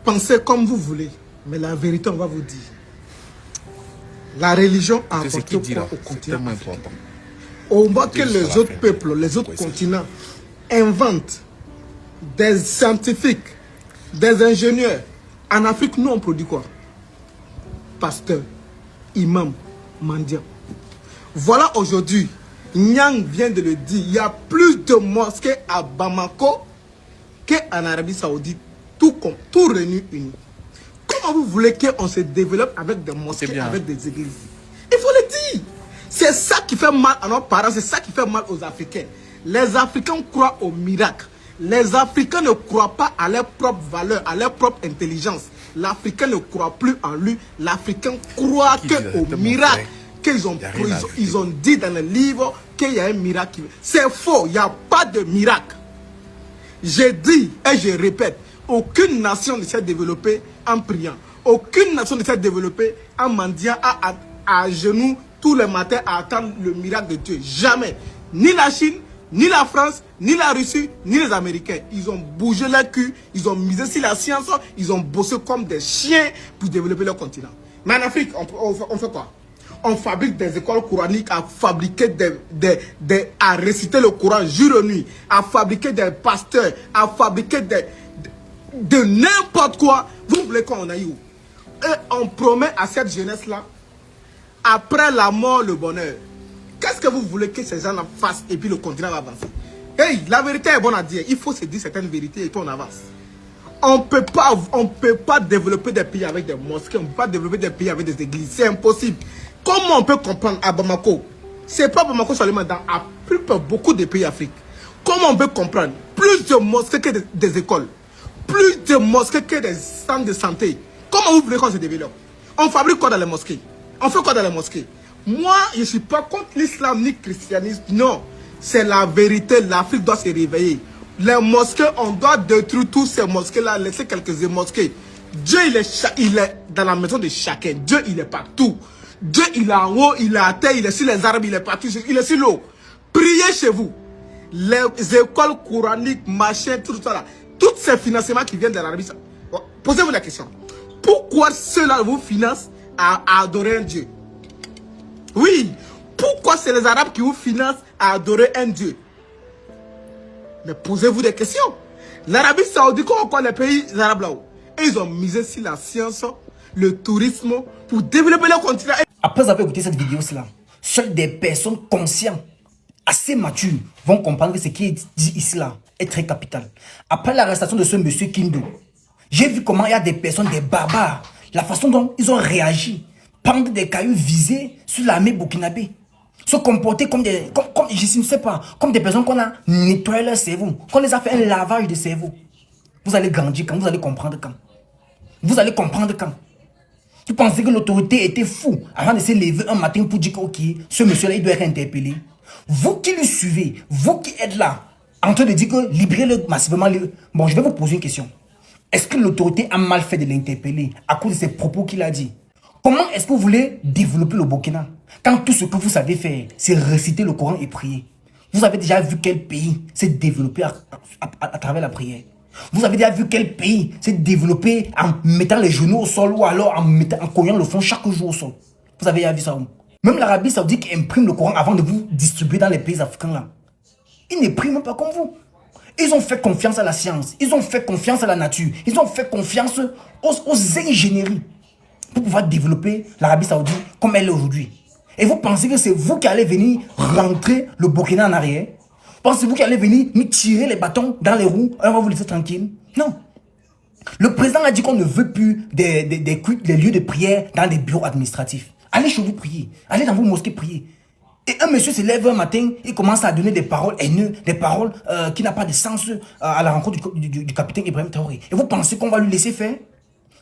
pensez comme vous voulez, mais la vérité, on va vous dire. La religion a apporté quoi au continent africain? On voit que les autres peuples, les autres continents inventent des scientifiques, des ingénieurs. En Afrique, nous, on produit quoi? Pasteur, imam, mendiant. Voilà aujourd'hui, Nyang vient de le dire, il y a plus de mosquées à Bamako qu'en Arabie Saoudite, tout réuni uni. Comment vous voulez qu'on se développe avec des mosquées, avec des églises? Il faut le dire. C'est ça qui fait mal à nos parents, c'est ça qui fait mal aux Africains. Les Africains croient au miracle. Les Africains ne croient pas à leurs propres valeurs, à leur propre intelligence. L'Africain ne croit plus en lui. L'Africain croit au miracle. Ils ont dit dans le livre qu'il y a un miracle. C'est faux, il n'y a pas de miracle. J'ai dit et je répète, aucune nation ne s'est développée en priant. Aucune nation ne s'est développée en mendiant à genoux tous les matins à attendre le miracle de Dieu. Jamais. Ni la Chine, ni la France, ni la Russie, ni les Américains. Ils ont bougé leur cul, ils ont misé sur la science, ils ont bossé comme des chiens pour développer leur continent. Mais en Afrique, on fait quoi? On fabrique des écoles coraniques à fabriquer à réciter le Coran jour et nuit, à fabriquer des pasteurs, à fabriquer de n'importe quoi. Vous voulez qu'on aille où? Et on promet à cette jeunesse-là, après la mort, le bonheur. Qu'est-ce que vous voulez que ces gens-là fassent et puis le continent va avancer? Hey, la vérité est bonne à dire. Il faut se dire certaines vérités et puis on avance. On peut pas développer des pays avec des mosquées, on ne peut pas développer des pays avec des églises. C'est impossible. Comment on peut comprendre à Bamako? C'est pas Bamako seulement, dans beaucoup de pays d'Afrique. Comment on peut comprendre? Plus de mosquées que des écoles. Plus de mosquées que des centres de santé. Comment vous voulez qu'on se développe? On fabrique quoi dans les mosquées? On fait quoi dans les mosquées? Moi, je ne suis pas contre l'islam ni le christianisme. Non, c'est la vérité. L'Afrique doit se réveiller. Les mosquées, on doit détruire tous ces mosquées-là, laisser quelques mosquées. Dieu, il est dans la maison de chacun. Dieu, il est partout. Dieu, il est en haut, il est à terre, il est sur les arbres, il est partout, il est sur l'eau. Priez chez vous. Les écoles coraniques, machin, tout ça là. Tous ces financements qui viennent de l'Arabie Saoudite. Posez-vous la question. Pourquoi ceux-là vous financent à adorer un Dieu? Oui. Pourquoi c'est les Arabes qui vous financent à adorer un Dieu? Mais posez-vous des questions. L'Arabie Saoudite, comment on connaît les pays arabes là-haut? Et ils ont misé sur la science, le tourisme, pour développer leur continent. Après avoir écouté cette vidéo-là, seules des personnes conscientes, assez matures, vont comprendre que ce qui est dit ici là est très capital. Après l'arrestation de ce monsieur Kindu, j'ai vu comment il y a des personnes, des barbares, la façon dont ils ont réagi, prendre des cailloux visés sur l'armée burkinabé, se comporter comme des, je ne sais pas, comme des personnes qu'on a nettoyé leur cerveau, qu'on les a fait un lavage de cerveau. Vous allez grandir quand? Vous allez comprendre quand? Vous allez comprendre quand? Tu pensez que l'autorité était fou avant de se lever un matin pour dire que ok, ce monsieur-là, il doit être interpellé. Vous qui le suivez, vous qui êtes là, en train de dire que libérez-le massivement. Bon, je vais vous poser une question. Est-ce que l'autorité a mal fait de l'interpeller à cause de ses propos qu'il a dit? Comment est-ce que vous voulez développer le Burkina quand tout ce que vous savez faire, c'est réciter le Coran et prier? Vous avez déjà vu quel pays s'est développé à travers la prière? Vous avez déjà vu quel pays s'est développé en mettant les genoux au sol ou alors en cognant le fond chaque jour au sol? Vous avez déjà vu ça où? Même l'Arabie Saoudite qui imprime le Coran avant de vous distribuer dans les pays africains là. Ils n'impriment pas comme vous. Ils ont fait confiance à la science. Ils ont fait confiance à la nature. Ils ont fait confiance aux ingénieries pour pouvoir développer l'Arabie Saoudite comme elle est aujourd'hui. Et vous pensez que c'est vous qui allez venir rentrer le Burkina en arrière? Pensez-vous qu'il allait venir nous tirer les bâtons dans les roues et on va vous laisser tranquille? Non. Le président a dit qu'on ne veut plus des lieux de prière dans des bureaux administratifs. Allez chez vous prier. Allez dans vos mosquées prier. Et un monsieur se lève un matin, il commence à donner des paroles haineuses, des paroles qui n'ont pas de sens à la rencontre du capitaine Ibrahim Traoré. Et vous pensez qu'on va lui laisser faire?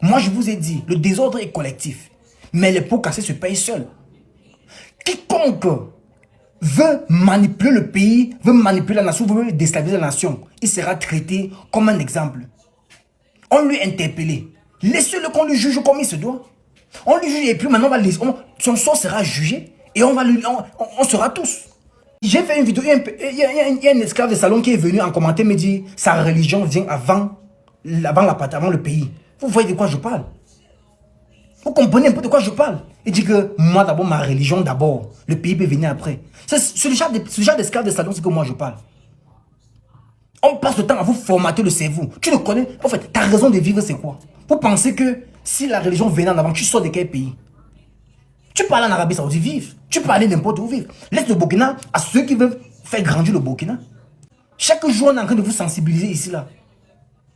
Moi, je vous ai dit, le désordre est collectif. Mais les pots cassés se payent seuls. Quiconque veut manipuler le pays, veut manipuler la nation, veut déstabiliser la nation, il sera traité comme un exemple. On lui interpellé. Laissez-le qu'on lui juge comme il se doit. On lui juge et puis maintenant son sort sera jugé et on sera tous. J'ai fait une vidéo, il y a un esclave de salon qui est venu en commentaire me dire sa religion vient avant le pays. Vous voyez de quoi je parle? Vous comprenez un peu de quoi je parle? Il dit que moi d'abord, ma religion d'abord, le pays peut venir après. C'est le genre d'esclave de Satan, c'est que moi je parle. On passe le temps à vous formater le cerveau. Tu le connais? En fait, ta raison de vivre, c'est quoi? Vous pensez que si la religion venait en avant, tu sors de quel pays? Tu peux aller en Arabie Saoudite vivre. Tu peux aller n'importe où vivre. Laisse le Burkina à ceux qui veulent faire grandir le Burkina. Chaque jour, on est en train de vous sensibiliser ici, là.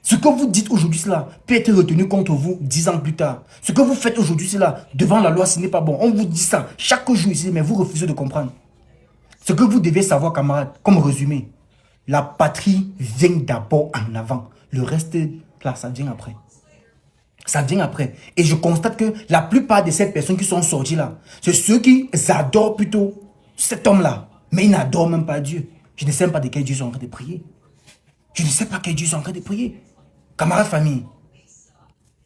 Ce que vous dites aujourd'hui, cela peut être retenu contre vous 10 ans plus tard. Ce que vous faites aujourd'hui, cela, devant la loi, ce n'est pas bon. On vous dit ça chaque jour ici, mais vous refusez de comprendre. Ce que vous devez savoir, camarades, comme résumé, la patrie vient d'abord en avant. Le reste, là, ça vient après. Ça vient après. Et je constate que la plupart de ces personnes qui sont sorties là, c'est ceux qui adorent plutôt cet homme-là. Mais ils n'adorent même pas Dieu. Je ne sais même pas de quel Dieu ils sont en train de prier. Je ne sais pas quel Dieu ils sont en train de prier. Camarades, famille,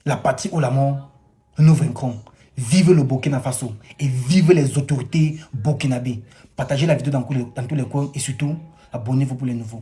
la patrie ou la mort, nous vaincrons. Vive le Burkina Faso et vive les autorités burkinabées. Partagez la vidéo dans tous les coins et surtout, abonnez-vous pour les nouveaux.